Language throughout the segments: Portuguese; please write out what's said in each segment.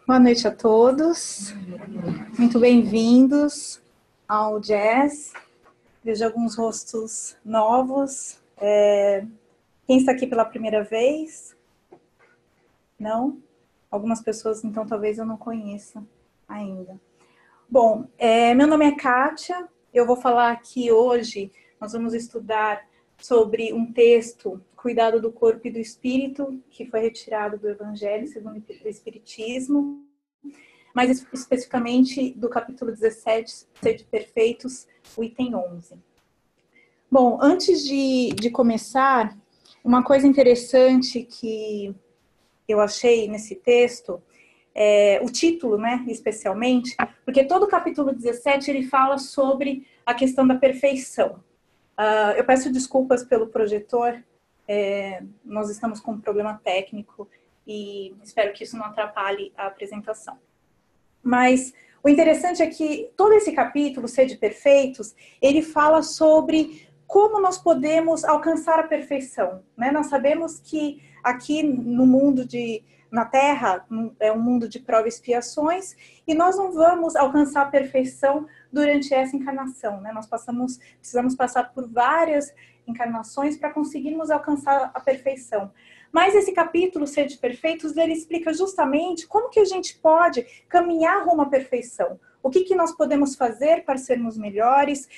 Boa noite a todos, muito bem-vindos ao Jazz. Vejo alguns rostos novos. Quem está aqui pela primeira vez? Não? Algumas pessoas, então, talvez eu não conheça ainda. Bom, meu nome é Kátia, eu vou falar aqui hoje, nós vamos estudar sobre um texto, Cuidado do Corpo e do Espírito, que foi retirado do Evangelho segundo o Espiritismo, mais especificamente do capítulo 17, Sede Perfeitos, o item 11. Bom, antes de começar, uma coisa interessante que eu achei nesse texto, o título, né, especialmente, porque todo o capítulo 17 ele fala sobre a questão da perfeição. Eu peço desculpas pelo projetor, nós estamos com um problema técnico e espero que isso não atrapalhe a apresentação. Mas o interessante é que todo esse capítulo, Sede Perfeitos, ele fala sobre como nós podemos alcançar a perfeição, né? Nós sabemos que aqui no mundo na Terra, é um mundo de provas e expiações, e nós não vamos alcançar a perfeição durante essa encarnação, né? Nós precisamos passar por várias encarnações para conseguirmos alcançar a perfeição. Mas esse capítulo, Sede Perfeitos, ele explica justamente como que a gente pode caminhar rumo à perfeição. O que nós podemos fazer para sermos melhores,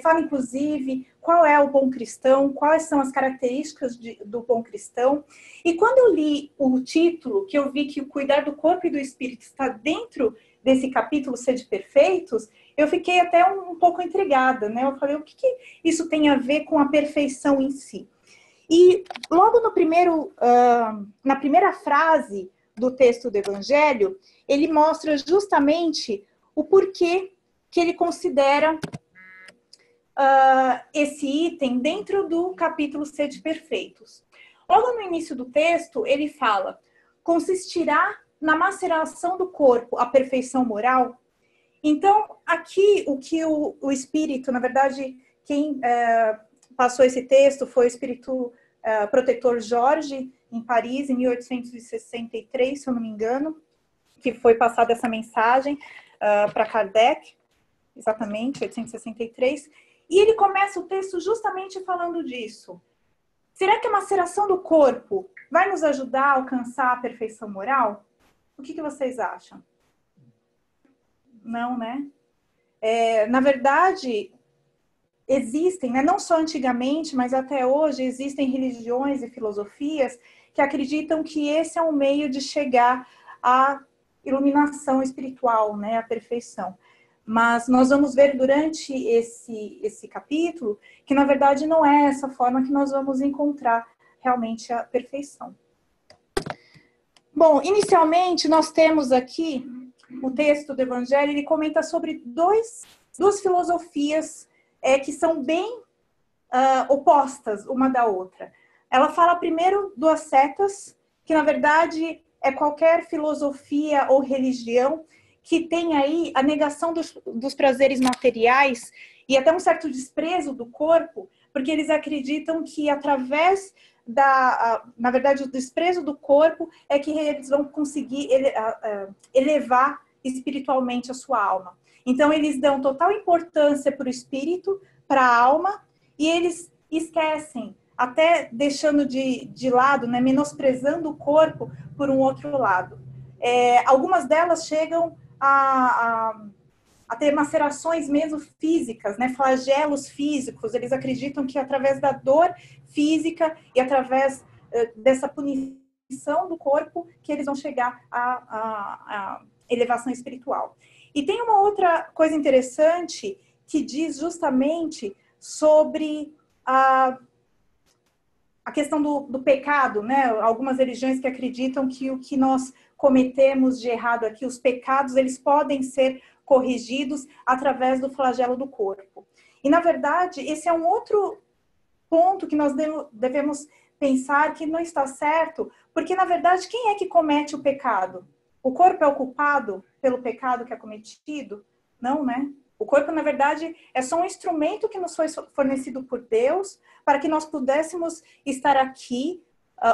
fala inclusive qual é o bom cristão, quais são as características do bom cristão. E quando eu li o título, que eu vi que o cuidar do corpo e do espírito está dentro desse capítulo Sede Perfeitos, eu fiquei até um pouco intrigada, né? Eu falei, o que isso tem a ver com a perfeição em si? E logo na primeira frase do texto do Evangelho, ele mostra justamente o porquê que ele considera esse item dentro do capítulo Sede Perfeitos. Logo no início do texto, ele fala: consistirá na maceração do corpo a perfeição moral? Então, aqui, o que o Espírito, na verdade, quem passou esse texto foi o Espírito Protetor Jorge, em Paris, em 1863, se eu não me engano, que foi passada essa mensagem para Kardec, exatamente, 1863, e ele começa o texto justamente falando disso. Será que a maceração do corpo vai nos ajudar a alcançar a perfeição moral? O que vocês acham? Não, né? Na verdade, existem, né, não só antigamente, mas até hoje, existem religiões e filosofias que acreditam que esse é um meio de chegar à iluminação espiritual, né, à perfeição. Mas nós vamos ver durante esse capítulo que, na verdade, não é essa forma que nós vamos encontrar realmente a perfeição. Bom, inicialmente, nós temos aqui o texto do Evangelho, ele comenta sobre duas filosofias que são bem opostas uma da outra. Ela fala primeiro do ascetas, que na verdade é qualquer filosofia ou religião que tem aí a negação dos prazeres materiais e até um certo desprezo do corpo, porque eles acreditam que através na verdade, o desprezo do corpo é que eles vão conseguir elevar espiritualmente a sua alma. Então, eles dão total importância para o espírito, para a alma, e eles esquecem, até deixando de lado, né, menosprezando o corpo por um outro lado. Algumas delas chegam a ter macerações mesmo físicas, né, flagelos físicos. Eles acreditam que através da dor física e através dessa punição do corpo que eles vão chegar à elevação espiritual. E tem uma outra coisa interessante que diz justamente sobre a questão do pecado, né? Algumas religiões que acreditam que o que nós cometemos de errado aqui, os pecados, eles podem ser corrigidos através do flagelo do corpo. E, na verdade, esse é um outro ponto que nós devemos pensar que não está certo, porque, na verdade, quem é que comete o pecado? O corpo é o culpado pelo pecado que é cometido? Não, né? O corpo, na verdade, é só um instrumento que nos foi fornecido por Deus para que nós pudéssemos estar aqui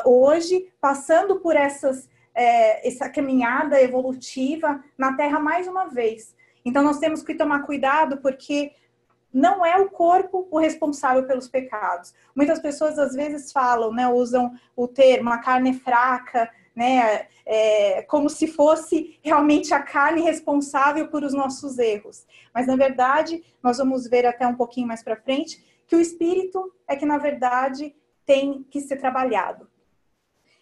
hoje, passando por essas essa caminhada evolutiva na Terra mais uma vez. Então, nós temos que tomar cuidado, porque não é o corpo o responsável pelos pecados. Muitas pessoas, às vezes, falam, né, usam o termo, a carne é fraca, né, como se fosse realmente a carne responsável por os nossos erros. Mas, na verdade, nós vamos ver até um pouquinho mais para frente, que o espírito é que, na verdade, tem que ser trabalhado.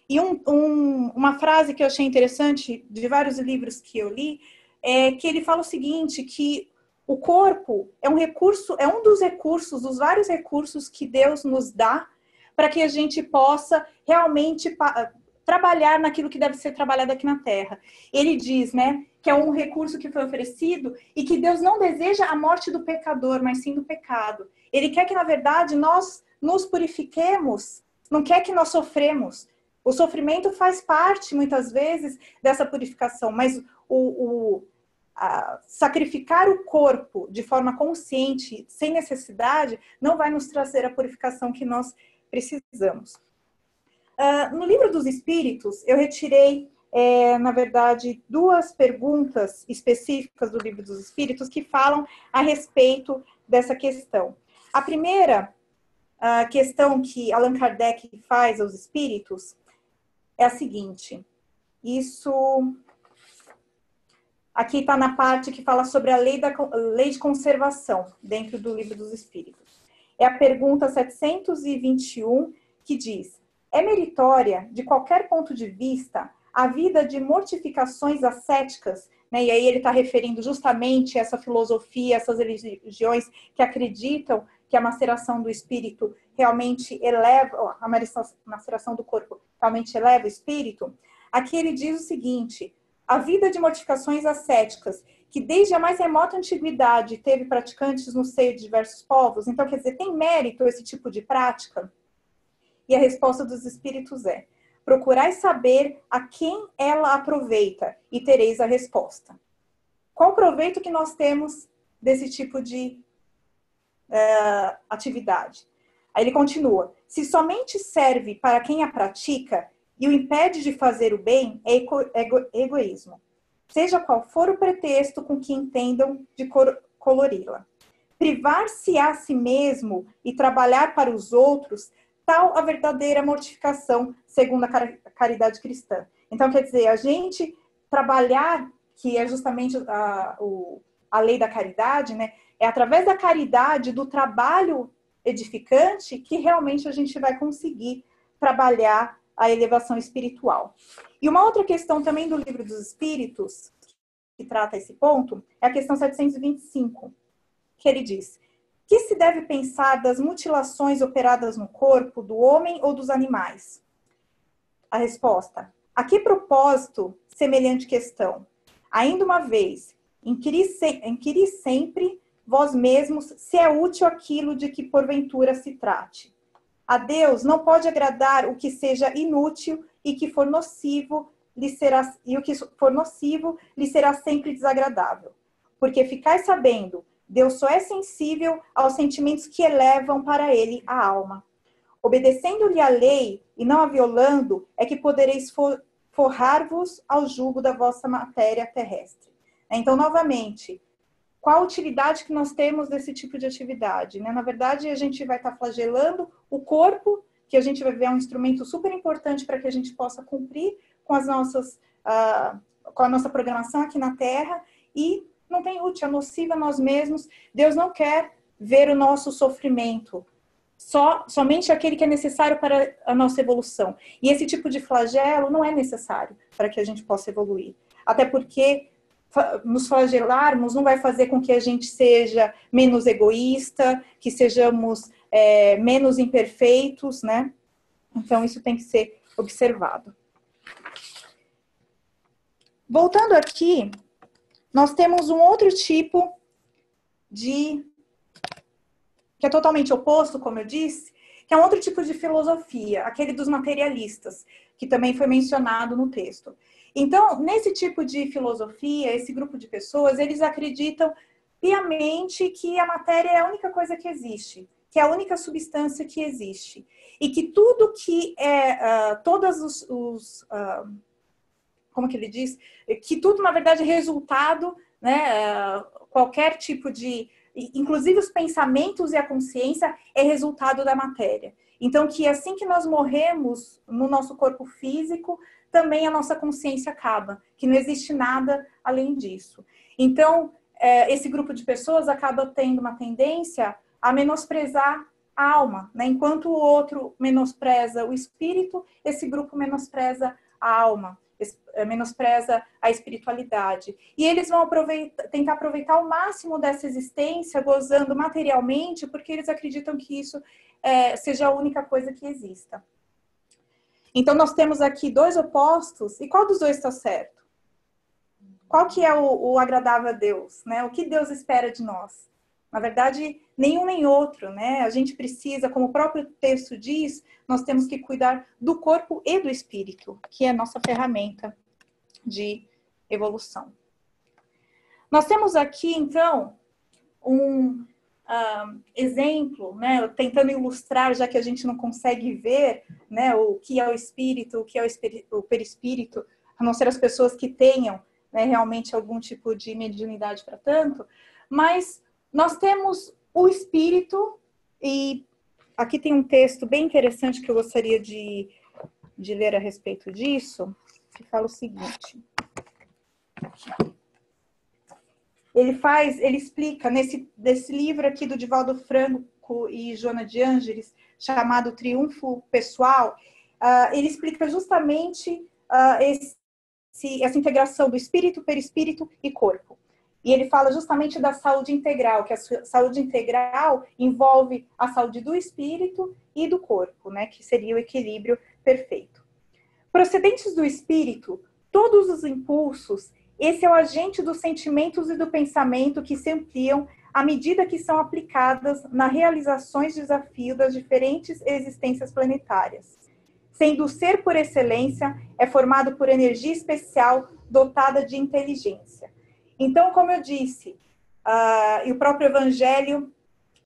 E uma frase que eu achei interessante, de vários livros que eu li, é que ele fala o seguinte, que o corpo é um recurso, é um dos recursos, dos vários recursos que Deus nos dá para que a gente possa realmente trabalhar naquilo que deve ser trabalhado aqui na Terra. Ele diz, né, que é um recurso que foi oferecido e que Deus não deseja a morte do pecador, mas sim do pecado. Ele quer que, na verdade, nós nos purifiquemos, não quer que nós sofremos. O sofrimento faz parte, muitas vezes, dessa purificação, mas sacrificar o corpo de forma consciente, sem necessidade, não vai nos trazer a purificação que nós precisamos. No Livro dos Espíritos, eu retirei, na verdade, 2 perguntas específicas do Livro dos Espíritos que falam a respeito dessa questão. A primeira questão que Allan Kardec faz aos espíritos é a seguinte, aqui está na parte que fala sobre a lei de conservação, dentro do Livro dos Espíritos. É a pergunta 721, que diz: é meritória, de qualquer ponto de vista, a vida de mortificações ascéticas, né? E aí ele está referindo justamente essa filosofia, essas religiões que acreditam que a maceração do espírito realmente eleva, a maceração do corpo realmente eleva o espírito. Aqui ele diz o seguinte: a vida de mortificações ascéticas, que desde a mais remota antiguidade teve praticantes no seio de diversos povos, então quer dizer, tem mérito esse tipo de prática? E a resposta dos espíritos é: procurai saber a quem ela aproveita e tereis a resposta. Qual o proveito que nós temos desse tipo de atividade? Aí ele continua: se somente serve para quem a pratica e o impede de fazer o bem, é egoísmo. Seja qual for o pretexto com que entendam de colori-la. Privar-se a si mesmo e trabalhar para os outros, tal a verdadeira mortificação, segundo a caridade cristã. Então, quer dizer, a gente trabalhar, que é justamente a lei da caridade, né? É através da caridade, do trabalho edificante, que realmente a gente vai conseguir trabalhar a elevação espiritual. E uma outra questão também do Livro dos Espíritos, que trata esse ponto, é a questão 725, que ele diz: que se deve pensar das mutilações operadas no corpo do homem ou dos animais? A resposta: a que propósito semelhante questão? Ainda uma vez, inquiri sempre vós mesmos se é útil aquilo de que porventura se trate. A Deus não pode agradar o que seja inútil e que for nocivo e o que for nocivo lhe será sempre desagradável. Porque ficais sabendo, Deus só é sensível aos sentimentos que elevam para ele a alma. Obedecendo-lhe a lei e não a violando, é que podereis forrar-vos ao jugo da vossa matéria terrestre. Então, novamente, qual a utilidade que nós temos desse tipo de atividade? Né? Na verdade, a gente vai estar flagelando o corpo, que a gente vai ver é um instrumento super importante para que a gente possa cumprir com com a nossa programação aqui na Terra, e não tem útil, é nociva a nós mesmos. Deus não quer ver o nosso sofrimento, somente aquele que é necessário para a nossa evolução. E esse tipo de flagelo não é necessário para que a gente possa evoluir. Até porque nos flagelarmos não vai fazer com que a gente seja menos egoísta, que sejamos menos imperfeitos, né? Então, isso tem que ser observado. Voltando aqui, nós temos um outro tipo que é totalmente oposto, como eu disse, que é um outro tipo de filosofia, aquele dos materialistas, que também foi mencionado no texto. Então, nesse tipo de filosofia, esse grupo de pessoas, eles acreditam piamente que a matéria é a única coisa que existe, que é a única substância que existe. E que tudo que todas como que ele diz? Que tudo, na verdade, é resultado, né? Qualquer tipo de... Inclusive os pensamentos e a consciência é resultado da matéria. Então, que assim que nós morremos no nosso corpo físico, também a nossa consciência acaba, que não existe nada além disso. Então, esse grupo de pessoas acaba tendo uma tendência a menosprezar a alma, né? Enquanto o outro menospreza o espírito, esse grupo menospreza a alma, menospreza a espiritualidade. E eles vão tentar aproveitar o máximo dessa existência, gozando materialmente, porque eles acreditam que isso seja a única coisa que exista. Então, nós temos aqui dois opostos, e qual dos dois está certo? Qual que é o agradável a Deus, né? O que Deus espera de nós? Na verdade, nenhum nem outro, né? A gente precisa, como o próprio texto diz, nós temos que cuidar do corpo e do espírito, que é a nossa ferramenta de evolução. Nós temos aqui, então, um exemplo, né? Tentando ilustrar, já que a gente não consegue ver, né, o que é o espírito, o que é o perispírito, a não ser as pessoas que tenham, né, realmente algum tipo de mediunidade para tanto, mas nós temos o espírito, e aqui tem um texto bem interessante que eu gostaria de ler a respeito disso, que fala o seguinte. Ele explica, nesse livro aqui do Divaldo Franco e Joana de Ângeles, chamado Triunfo Pessoal, ele explica justamente essa integração do espírito, perispírito e corpo. E ele fala justamente da saúde integral, que a saúde integral envolve a saúde do espírito e do corpo, né, que seria o equilíbrio perfeito. Procedentes do espírito, todos os impulsos, esse é o agente dos sentimentos e do pensamento que se ampliam à medida que são aplicadas nas realizações de desafio das diferentes existências planetárias. Sendo o ser por excelência, é formado por energia especial dotada de inteligência. Então, como eu disse, e o próprio Evangelho,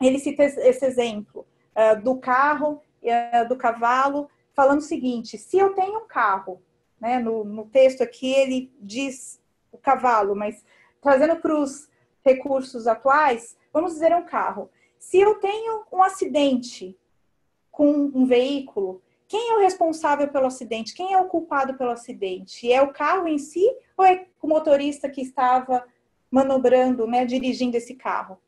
ele cita esse exemplo do carro, do cavalo, falando o seguinte: se eu tenho um carro, né, no texto aqui ele diz o cavalo, mas trazendo para os recursos atuais, vamos dizer um carro. Se eu tenho um acidente com um veículo, quem é o responsável pelo acidente? Quem é o culpado pelo acidente? É o carro em si ou é o motorista que estava manobrando, né, dirigindo esse carro?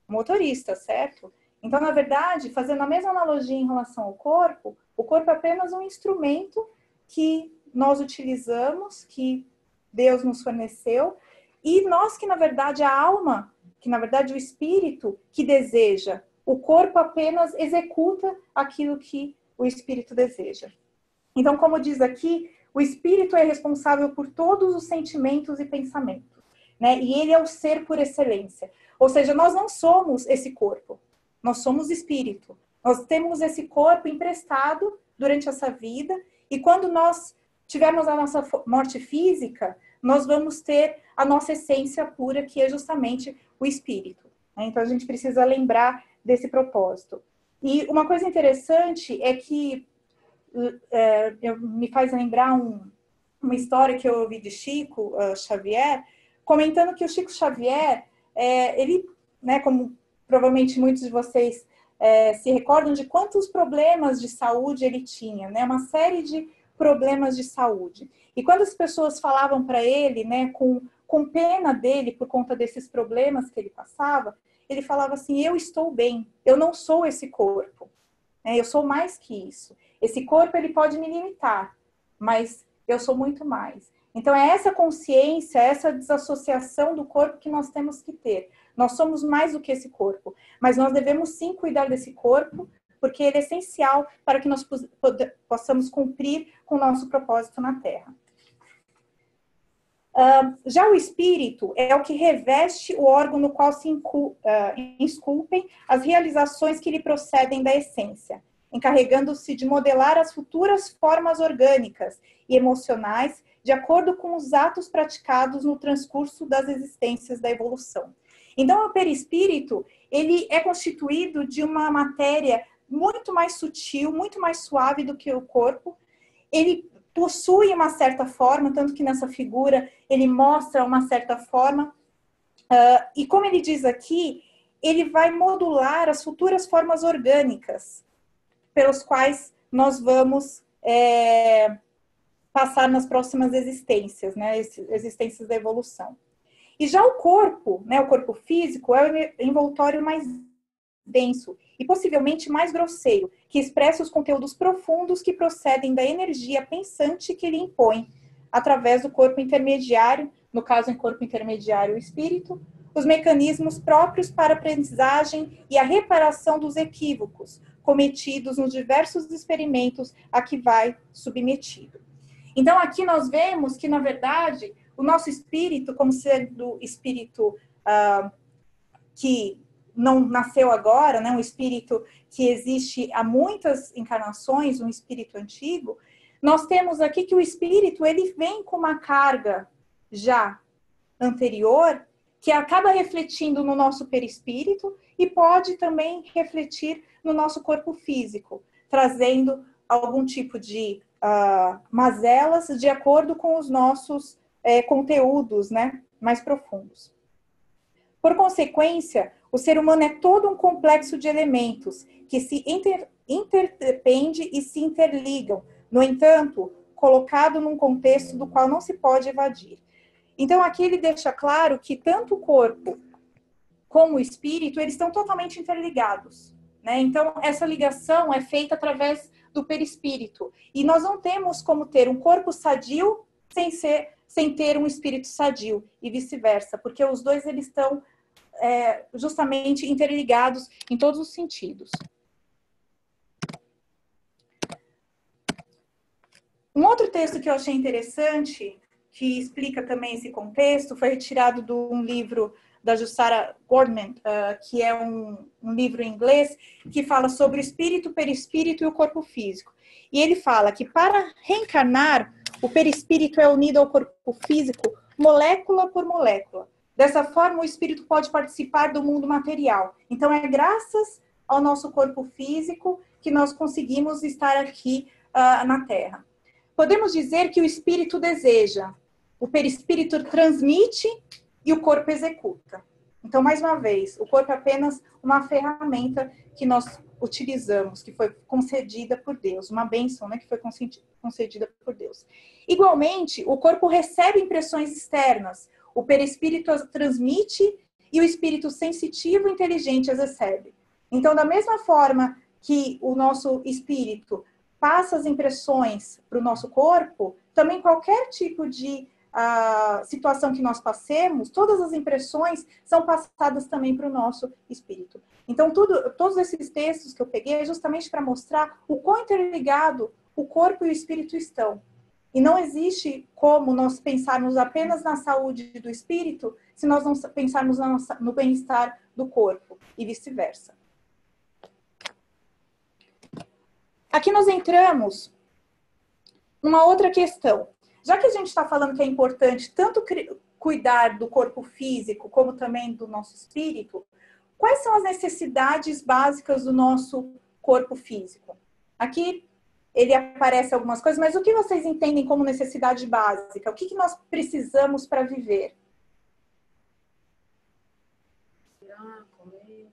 O motorista, certo? Então, na verdade, fazendo a mesma analogia em relação ao corpo, o corpo é apenas um instrumento que nós utilizamos, que Deus nos forneceu, e nós que, na verdade, a alma, que, na verdade, o espírito que deseja, o corpo apenas executa aquilo que o espírito deseja. Então, como diz aqui, o espírito é responsável por todos os sentimentos e pensamentos, né? E ele é o ser por excelência. Ou seja, nós não somos esse corpo, nós somos espírito. Nós temos esse corpo emprestado durante essa vida, e quando nós tivermos a nossa morte física, nós vamos ter a nossa essência pura, que é justamente o espírito, né? Então, a gente precisa lembrar desse propósito. E uma coisa interessante é que me faz lembrar uma história que eu ouvi de Chico Xavier, comentando que o Chico Xavier, ele, né, como provavelmente muitos de vocês se recordam de quantos problemas de saúde ele tinha, né, uma série de problemas de saúde. E quando as pessoas falavam para ele, né, com pena dele por conta desses problemas que ele passava, ele falava assim: eu estou bem, eu não sou esse corpo, né, eu sou mais que isso. Esse corpo, ele pode me limitar, mas eu sou muito mais. Então, é essa consciência, essa desassociação do corpo que nós temos que ter. Nós somos mais do que esse corpo, mas nós devemos sim cuidar desse corpo, porque ele é essencial para que nós possamos cumprir com o nosso propósito na Terra. Já o espírito é o que reveste o órgão no qual se esculpem as realizações que lhe procedem da essência, encarregando-se de modelar as futuras formas orgânicas e emocionais de acordo com os atos praticados no transcurso das existências da evolução. Então, o perispírito, ele é constituído de uma matéria muito mais sutil, muito mais suave do que o corpo. Ele possui uma certa forma, tanto que nessa figura ele mostra uma certa forma, e como ele diz aqui, ele vai modular as futuras formas orgânicas pelos quais nós vamos passar nas próximas existências, né, existências da evolução. E já o corpo, né, o corpo físico, é o envoltório mais denso e possivelmente mais grosseiro, que expressa os conteúdos profundos que procedem da energia pensante que ele impõe, através do corpo intermediário, no caso, em corpo intermediário, o espírito, os mecanismos próprios para a aprendizagem e a reparação dos equívocos cometidos nos diversos experimentos a que vai submetido. Então, aqui nós vemos que, na verdade, o nosso espírito, como sendo espírito que não nasceu agora, né, um espírito que existe há muitas encarnações, um espírito antigo, nós temos aqui que o espírito, ele vem com uma carga já anterior, que acaba refletindo no nosso perispírito e pode também refletir no nosso corpo físico, trazendo algum tipo de mazelas de acordo com os nossos conteúdos, né, mais profundos. Por consequência, o ser humano é todo um complexo de elementos que se interdependem e se interligam, no entanto, colocado num contexto do qual não se pode evadir. Então, aqui ele deixa claro que tanto o corpo como o espírito, eles estão totalmente interligados, né? Então, essa ligação é feita através do perispírito. E nós não temos como ter um corpo sadio sem ter um espírito sadio, e vice-versa, porque os dois, eles estão justamente interligados em todos os sentidos. Um outro texto que eu achei interessante, que explica também esse contexto, foi retirado de um livro da Jussara Gordman, que é um livro em inglês, que fala sobre o espírito, o perispírito e o corpo físico. E ele fala que para reencarnar, o perispírito é unido ao corpo físico molécula por molécula. Dessa forma, o espírito pode participar do mundo material. Então, é graças ao nosso corpo físico que nós conseguimos estar aqui na Terra. Podemos dizer que o espírito deseja, o perispírito transmite e o corpo executa. Então, mais uma vez, o corpo é apenas uma ferramenta que nós utilizamos, que foi concedida por Deus, uma bênção, né, que foi concedida por Deus. Igualmente, o corpo recebe impressões externas, o perispírito as transmite e o espírito sensitivo e inteligente as recebe. Então, da mesma forma que o nosso espírito passa as impressões para o nosso corpo, também qualquer tipo de situação que nós passemos, todas as impressões são passadas também para o nosso espírito. Então, todos esses textos que eu peguei é justamente para mostrar o quão interligado o corpo e o espírito estão. E não existe como nós pensarmos apenas na saúde do espírito se nós não pensarmos no bem-estar do corpo e vice-versa. Aqui nós entramos numa outra questão. Já que a gente está falando que é importante tanto cuidar do corpo físico como também do nosso espírito, quais são as necessidades básicas do nosso corpo físico? Aqui ele aparece algumas coisas, mas o que vocês entendem como necessidade básica? O que nós precisamos para viver? Comer,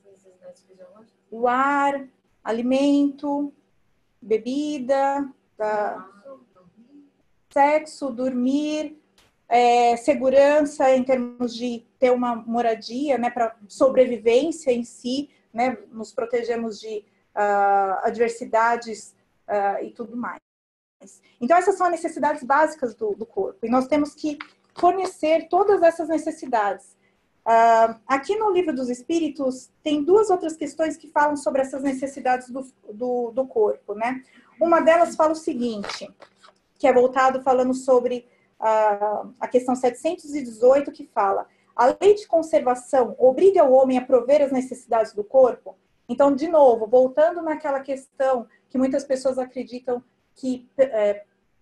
necessidades fisiológicas. O ar, alimento, bebida, sexo, dormir, segurança em termos de ter uma moradia, né, para sobrevivência em si, né, nos protegemos de adversidades e tudo mais. Então, essas são as necessidades básicas do corpo, e nós temos que fornecer todas essas necessidades. Aqui no Livro dos Espíritos, tem duas outras questões que falam sobre essas necessidades do corpo, né? Uma delas fala o seguinte, que é voltado falando sobre a questão 718, que fala: a lei de conservação obriga o homem a prover as necessidades do corpo. Então, de novo, voltando naquela questão que muitas pessoas acreditam que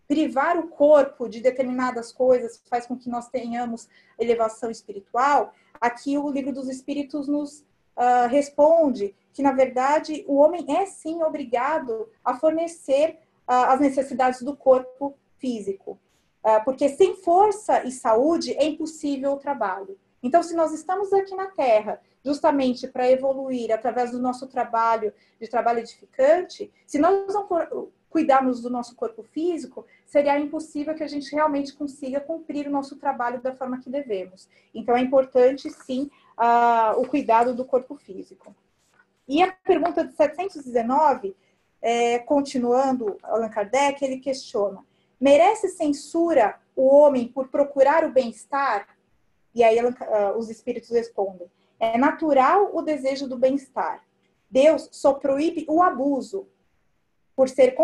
privar o corpo de determinadas coisas faz com que nós tenhamos elevação espiritual, aqui o Livro dos Espíritos nos responde que, na verdade, o homem é sim obrigado a fornecer as necessidades do corpo físico. Porque sem força e saúde é impossível o trabalho. Então, se nós estamos aqui na Terra justamente para evoluir através do nosso trabalho, de trabalho edificante, se nós não cuidarmos do nosso corpo físico, seria impossível que a gente realmente consiga cumprir o nosso trabalho da forma que devemos. Então, é importante, sim, o cuidado do corpo físico. E a pergunta de 719, continuando, Allan Kardec, ele questiona: merece censura o homem por procurar o bem-estar? E aí os espíritos respondem: é natural o desejo do bem-estar. Deus só proíbe o abuso, por ser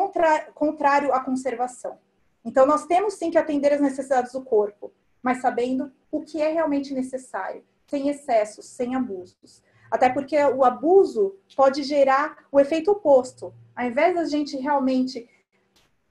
contrário à conservação. Então, nós temos sim que atender às necessidades do corpo, mas sabendo o que é realmente necessário, sem excessos, sem abusos. Até porque o abuso pode gerar o efeito oposto. Ao invés da gente realmente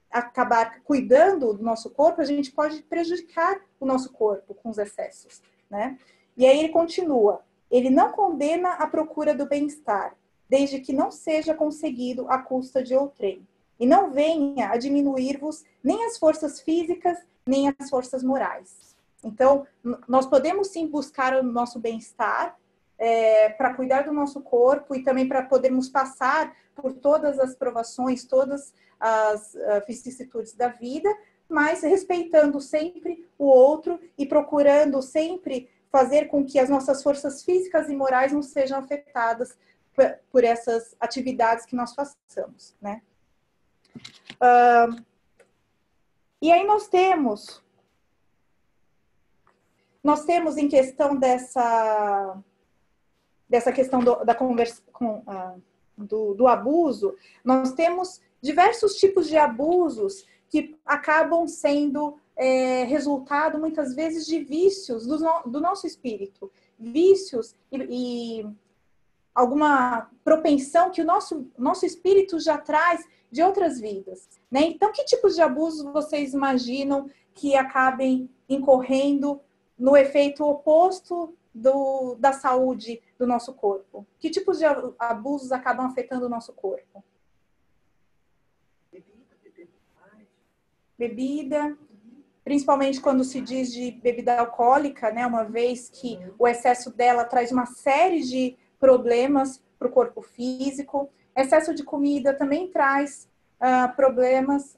acabar cuidando do nosso corpo, a gente pode prejudicar o nosso corpo com os excessos, né? E aí ele continua: ele não condena a procura do bem-estar, desde que não seja conseguido à custa de outrem, e não venha a diminuir-vos nem as forças físicas, nem as forças morais. Então, nós podemos sim buscar o nosso bem-estar, para cuidar do nosso corpo e também para podermos passar por todas as provações, todas as vicissitudes da vida, mas respeitando sempre o outro e procurando sempre fazer com que as nossas forças físicas e morais não sejam afetadas por essas atividades que nós façamos, né? E aí nós temos em questão dessa questão da conversa, do abuso, nós temos diversos tipos de abusos que acabam sendo resultado, muitas vezes, de vícios do nosso espírito. Vícios e alguma propensão que o nosso espírito já traz de outras vidas, né? Então, que tipos de abusos vocês imaginam que acabem incorrendo no efeito oposto da saúde do nosso corpo? Que tipos de abusos acabam afetando o nosso corpo? Bebida, principalmente quando se diz de bebida alcoólica, né? Uma vez que o excesso dela traz uma série de problemas para o corpo físico. Excesso de comida também traz problemas.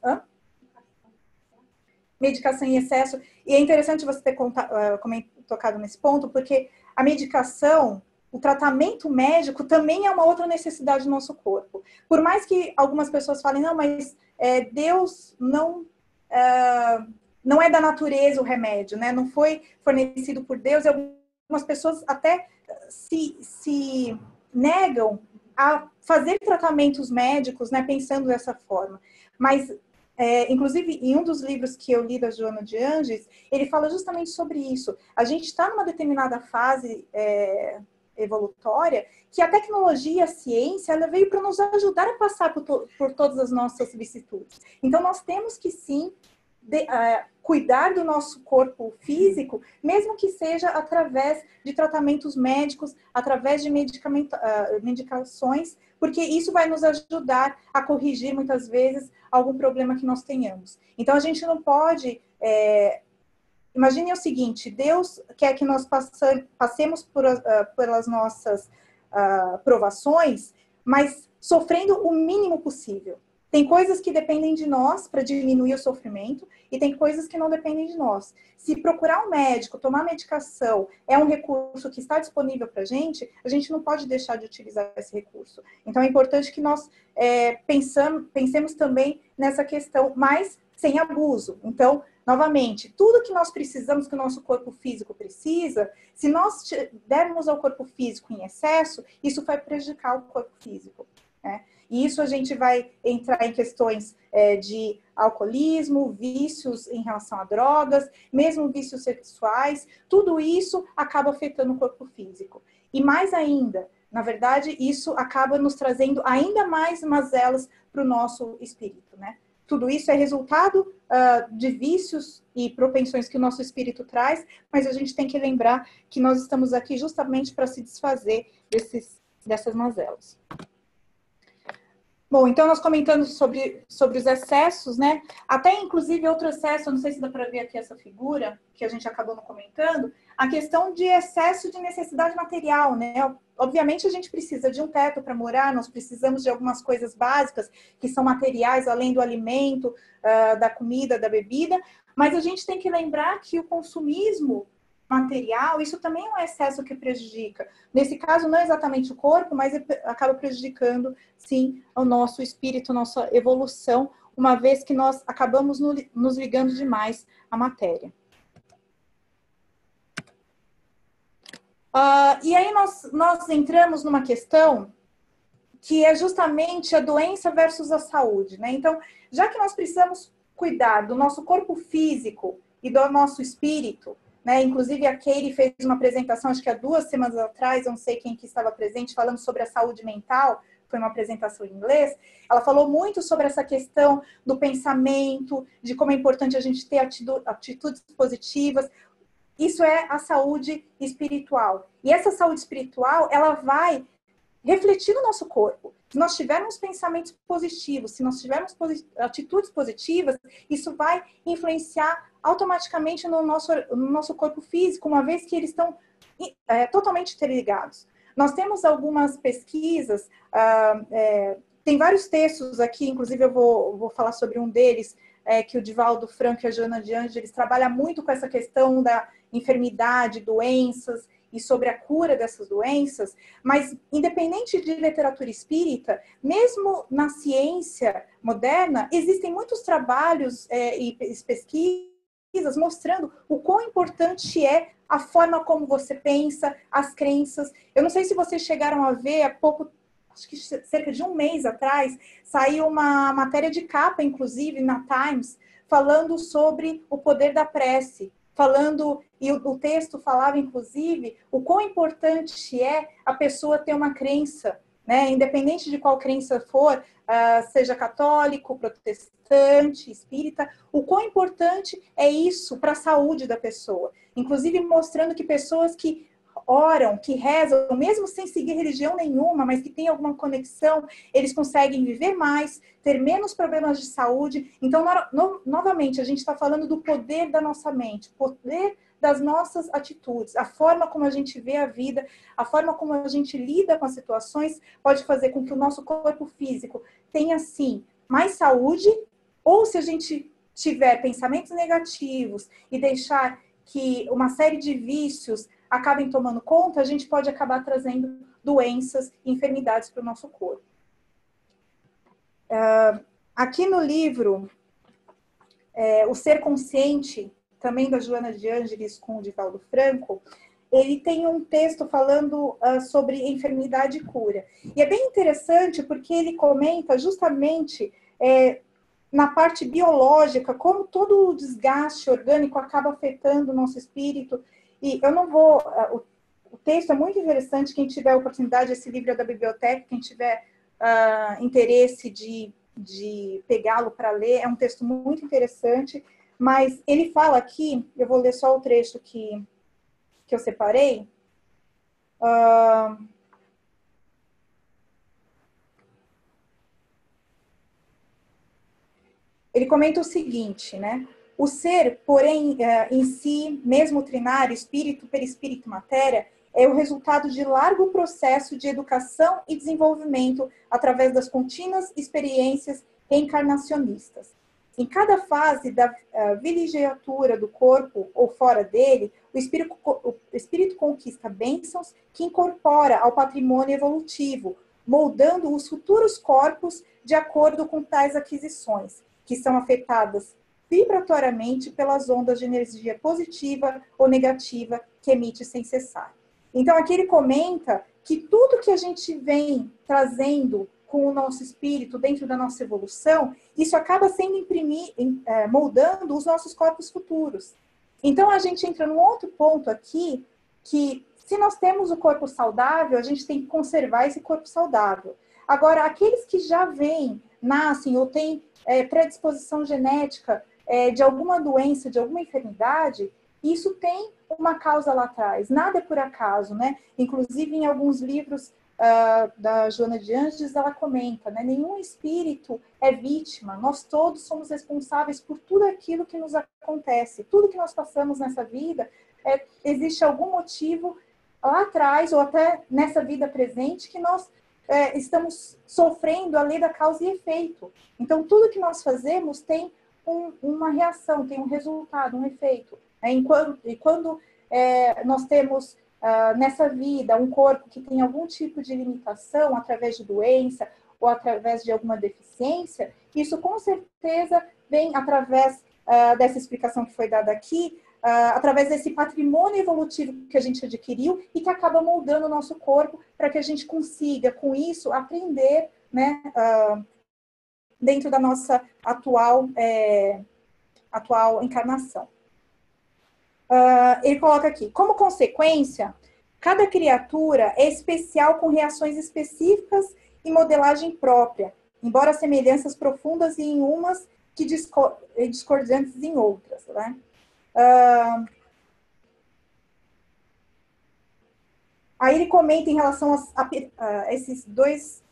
Medicação em excesso. E é interessante você ter tocado nesse ponto, porque a medicação, o tratamento médico também é uma outra necessidade do nosso corpo. Por mais que algumas pessoas falem, não, mas Deus não é da natureza o remédio, né? Não foi fornecido por Deus. E algumas pessoas até se negam a fazer tratamentos médicos, né? Pensando dessa forma. Mas inclusive, em um dos livros que eu li da Joana de Angelis, ele fala justamente sobre isso. A gente está numa determinada fase evolutória que a tecnologia, a ciência, ela veio para nos ajudar a passar por todas as nossas vicissitudes. Então, nós temos que, sim, cuidar do nosso corpo físico, mesmo que seja através de tratamentos médicos, através de medicações, porque isso vai nos ajudar a corrigir, muitas vezes, algum problema que nós tenhamos. Então, a gente não pode... Imagine o seguinte: Deus quer que nós passemos pelas nossas provações, mas sofrendo o mínimo possível. Tem coisas que dependem de nós para diminuir o sofrimento e tem coisas que não dependem de nós. Se procurar um médico, tomar medicação, é um recurso que está disponível para a gente não pode deixar de utilizar esse recurso. Então, é importante que nós pensemos também nessa questão, mas sem abuso. Então, novamente, tudo que nós precisamos, que o nosso corpo físico precisa, se nós dermos ao corpo físico em excesso, isso vai prejudicar o corpo físico, né? E isso a gente vai entrar em questões de alcoolismo, vícios em relação a drogas, mesmo vícios sexuais, tudo isso acaba afetando o corpo físico. E mais ainda, na verdade, isso acaba nos trazendo ainda mais mazelas para o nosso espírito, né? Tudo isso é resultado de vícios e propensões que o nosso espírito traz, mas a gente tem que lembrar que nós estamos aqui justamente para se desfazer dessas mazelas. Bom, então nós comentando sobre os excessos, né? Até inclusive outro excesso, não sei se dá para ver aqui essa figura, que a gente acabou não comentando, a questão de excesso de necessidade material, né? Obviamente a gente precisa de um teto para morar, nós precisamos de algumas coisas básicas, que são materiais, além do alimento, da comida, da bebida, mas a gente tem que lembrar que o consumismo material, isso também é um excesso que prejudica. Nesse caso, não exatamente o corpo, mas acaba prejudicando, sim, o nosso espírito, nossa evolução, uma vez que nós acabamos nos ligando demais à matéria. E aí nós entramos numa questão que é justamente a doença versus a saúde, né? Então, já que nós precisamos cuidar do nosso corpo físico e do nosso espírito, né? Inclusive a Katie fez uma apresentação, acho que há 2 semanas atrás, eu não sei quem que estava presente, falando sobre a saúde mental, foi uma apresentação em inglês. Ela falou muito sobre essa questão do pensamento, de como é importante a gente ter atitudes positivas. Isso é a saúde espiritual. E essa saúde espiritual, ela vai refletir no nosso corpo. Se nós tivermos pensamentos positivos, se nós tivermos atitudes positivas, isso vai influenciar automaticamente no nosso corpo físico, uma vez que eles estão totalmente interligados. Nós temos algumas pesquisas, tem vários textos aqui, inclusive eu vou falar sobre um deles, que o Divaldo Franco e a Joana de Ângeles trabalham muito com essa questão da enfermidade, doenças, e sobre a cura dessas doenças, mas independente de literatura espírita, mesmo na ciência moderna, existem muitos trabalhos e pesquisas mostrando o quão importante é a forma como você pensa, as crenças. Eu não sei se vocês chegaram a ver, há pouco, acho que cerca de 1 mês atrás, saiu uma matéria de capa, inclusive, na Times, falando sobre o poder da prece. E o texto falava, inclusive, o quão importante é a pessoa ter uma crença, né? Independente de qual crença for, seja católico, protestante, espírita, o quão importante é isso para a saúde da pessoa. Inclusive mostrando que pessoas que oram, que rezam, mesmo sem seguir religião nenhuma, mas que tem alguma conexão, eles conseguem viver mais, ter menos problemas de saúde. Então, novamente, a gente está falando do poder da nossa mente, poder das nossas atitudes, a forma como a gente vê a vida, a forma como a gente lida com as situações, pode fazer com que o nosso corpo físico tenha, sim, mais saúde, ou se a gente tiver pensamentos negativos e deixar que uma série de vícios acabem tomando conta, a gente pode acabar trazendo doenças e enfermidades para o nosso corpo. Aqui no livro, O Ser Consciente, também da Joana de Ângeles com o Divaldo Franco, ele tem um texto falando sobre enfermidade e cura. E é bem interessante porque ele comenta justamente na parte biológica, como todo o desgaste orgânico acaba afetando o nosso espírito. E eu não vou... O texto é muito interessante, quem tiver a oportunidade, esse livro é da biblioteca, quem tiver interesse de pegá-lo para ler, é um texto muito interessante, mas ele fala aqui, eu vou ler só o trecho que eu separei. Ele comenta o seguinte, né? O ser, porém, em si, mesmo trinário, espírito, perispírito, matéria, é o resultado de largo processo de educação e desenvolvimento através das contínuas experiências reencarnacionistas. Em cada fase da vilegiatura do corpo ou fora dele, o espírito conquista bênçãos que incorpora ao patrimônio evolutivo, moldando os futuros corpos de acordo com tais aquisições, que são afetadas vibratoriamente pelas ondas de energia positiva ou negativa que emite sem cessar. Então, aqui ele comenta que tudo que a gente vem trazendo com o nosso espírito dentro da nossa evolução, isso acaba sendo moldando os nossos corpos futuros. Então, a gente entra num outro ponto aqui, que se nós temos o corpo saudável, a gente tem que conservar esse corpo saudável. Agora, aqueles que já nascem ou têm predisposição genética de alguma doença, de alguma enfermidade, isso tem uma causa lá atrás, nada é por acaso, né? Inclusive, em alguns livros da Joana de Ângeles, ela comenta, né? Nenhum espírito é vítima, nós todos somos responsáveis por tudo aquilo que nos acontece, tudo que nós passamos nessa vida, existe algum motivo lá atrás, ou até nessa vida presente, que nós estamos sofrendo a lei da causa e efeito. Então, tudo que nós fazemos tem uma reação, tem um resultado, um efeito. E quando nós temos nessa vida um corpo que tem algum tipo de limitação, através de doença ou através de alguma deficiência, isso com certeza vem através dessa explicação que foi dada aqui, através desse patrimônio evolutivo que a gente adquiriu e que acaba moldando o nosso corpo para que a gente consiga, com isso, aprender, né, dentro da nossa atual encarnação. Ele coloca aqui, como consequência, cada criatura é especial com reações específicas e modelagem própria, embora semelhanças profundas em umas que discordantes em outras, né? Aí ele comenta em relação a esses dois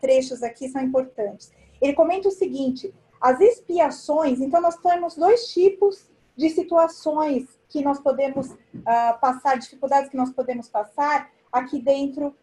trechos aqui, são importantes. Ele comenta o seguinte, as expiações, então nós temos dois tipos de situações que nós podemos passar, dificuldades que nós podemos passar aqui dentro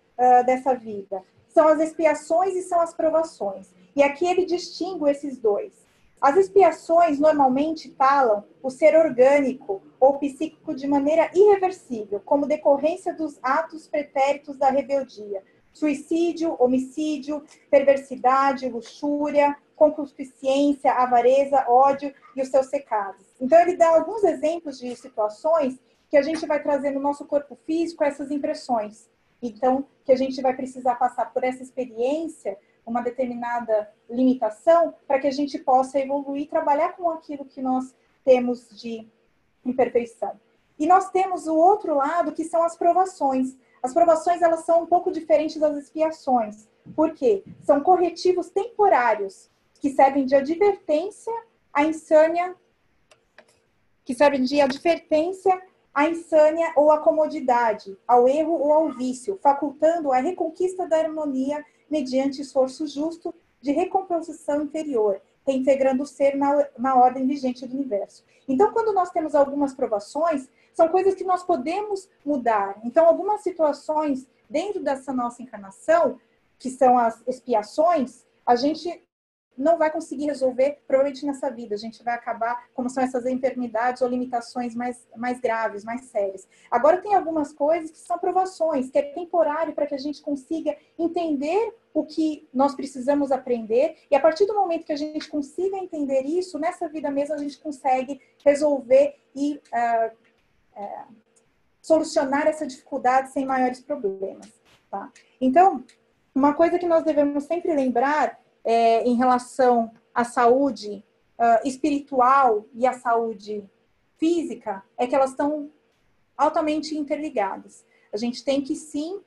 dessa vida. São as expiações e são as provações. E aqui ele distingue esses dois. As expiações normalmente talam o ser orgânico ou psíquico de maneira irreversível, como decorrência dos atos pretéritos da rebeldia. Suicídio, homicídio, perversidade, luxúria, concupiscência, avareza, ódio e os seus secados. Então, ele dá alguns exemplos de situações que a gente vai trazer no nosso corpo físico essas impressões. Então, que a gente vai precisar passar por essa experiência, uma determinada limitação, para que a gente possa evoluir, trabalhar com aquilo que nós temos de imperfeição. E nós temos o outro lado, que são as provações. As provações, elas são um pouco diferentes das expiações. Por quê? São corretivos temporários, que servem de advertência à insânia, à insânia ou à comodidade, ao erro ou ao vício, facultando a reconquista da harmonia mediante esforço justo de recomposição interior, reintegrando o ser na ordem vigente do universo. Então, quando nós temos algumas provações, são coisas que nós podemos mudar. Então, algumas situações dentro dessa nossa encarnação, que são as expiações, a gente não vai conseguir resolver, provavelmente nessa vida. A gente vai acabar, como são essas enfermidades ou limitações mais graves, mais sérias. Agora, tem algumas coisas que são provações, que é temporário para que a gente consiga entender o que nós precisamos aprender. E a partir do momento que a gente consiga entender isso, nessa vida mesmo a gente consegue resolver e solucionar essa dificuldade sem maiores problemas. Tá? Então, uma coisa que nós devemos sempre lembrar em relação à saúde espiritual e à saúde física, é que elas estão altamente interligadas. A gente tem que, sim,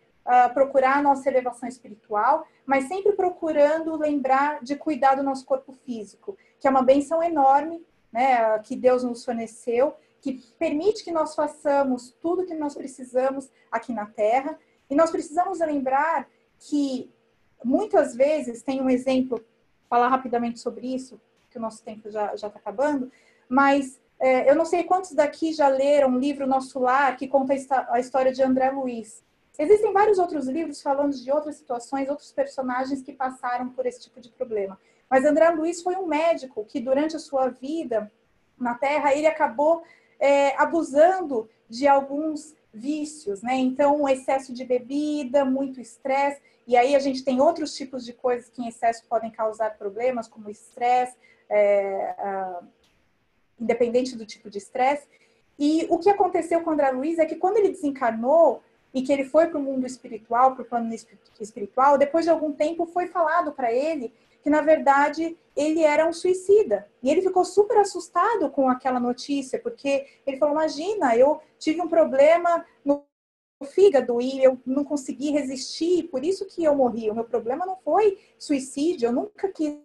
procurar a nossa elevação espiritual, mas sempre procurando lembrar de cuidar do nosso corpo físico, que é uma bênção enorme, né, que Deus nos forneceu, que permite que nós façamos tudo que nós precisamos aqui na Terra. E nós precisamos lembrar que muitas vezes, tem um exemplo, falar rapidamente sobre isso, que o nosso tempo já está acabando, mas eu não sei quantos daqui já leram o livro Nosso Lar, que conta a história de André Luiz. Existem vários outros livros falando de outras situações, outros personagens que passaram por esse tipo de problema. Mas André Luiz foi um médico que, durante a sua vida na Terra, ele acabou abusando de alguns vícios, né? Então, um excesso de bebida, muito estresse, e aí a gente tem outros tipos de coisas que em excesso podem causar problemas, como estresse, independente do tipo de estresse. E o que aconteceu com André Luiz é que quando ele desencarnou e que ele foi para o mundo espiritual, para o plano espiritual, depois de algum tempo foi falado para ele que, na verdade, ele era um suicida. E ele ficou super assustado com aquela notícia, porque ele falou, imagina, eu tive um problema no fígado e eu não consegui resistir, por isso que eu morri. O meu problema não foi suicídio, eu nunca quis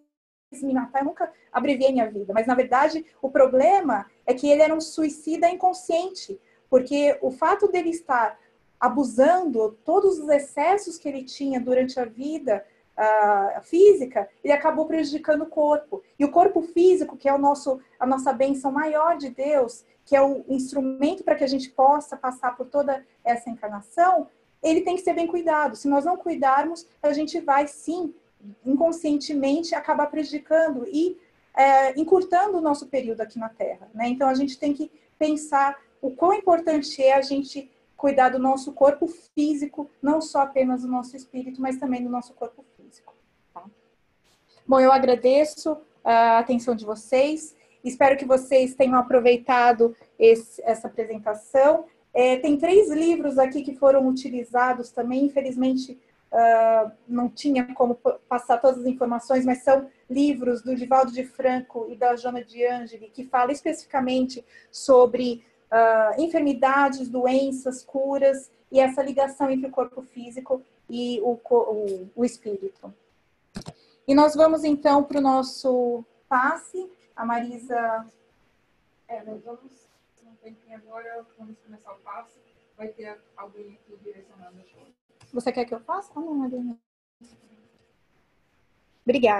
me matar, eu nunca abreviei minha vida. Mas, na verdade, o problema é que ele era um suicida inconsciente, porque o fato dele estar abusando todos os excessos que ele tinha durante a vida física, ele acabou prejudicando o corpo. E o corpo físico, que é a nossa bênção maior de Deus, que é o instrumento para que a gente possa passar por toda essa encarnação, ele tem que ser bem cuidado. Se nós não cuidarmos, a gente vai, sim, inconscientemente, acabar prejudicando e encurtando o nosso período aqui na Terra, né? Então, a gente tem que pensar o quão importante é a gente cuidar do nosso corpo físico, não só apenas do nosso espírito, mas também do nosso corpo físico. Tá? Bom, eu agradeço a atenção de vocês, espero que vocês tenham aproveitado essa apresentação. Tem 3 livros aqui que foram utilizados também, infelizmente não tinha como passar todas as informações, mas são livros do Divaldo de Franco e da Joana de Angeli, que falam especificamente sobre enfermidades, doenças, curas e essa ligação entre o corpo físico e o espírito. E nós vamos então para o nosso passe. A Marisa... Nós vamos, um tempinho agora, vamos começar o passe. Vai ter alguém aqui direcionando a coisa. Você quer que eu faça? Não, Marina. Obrigada.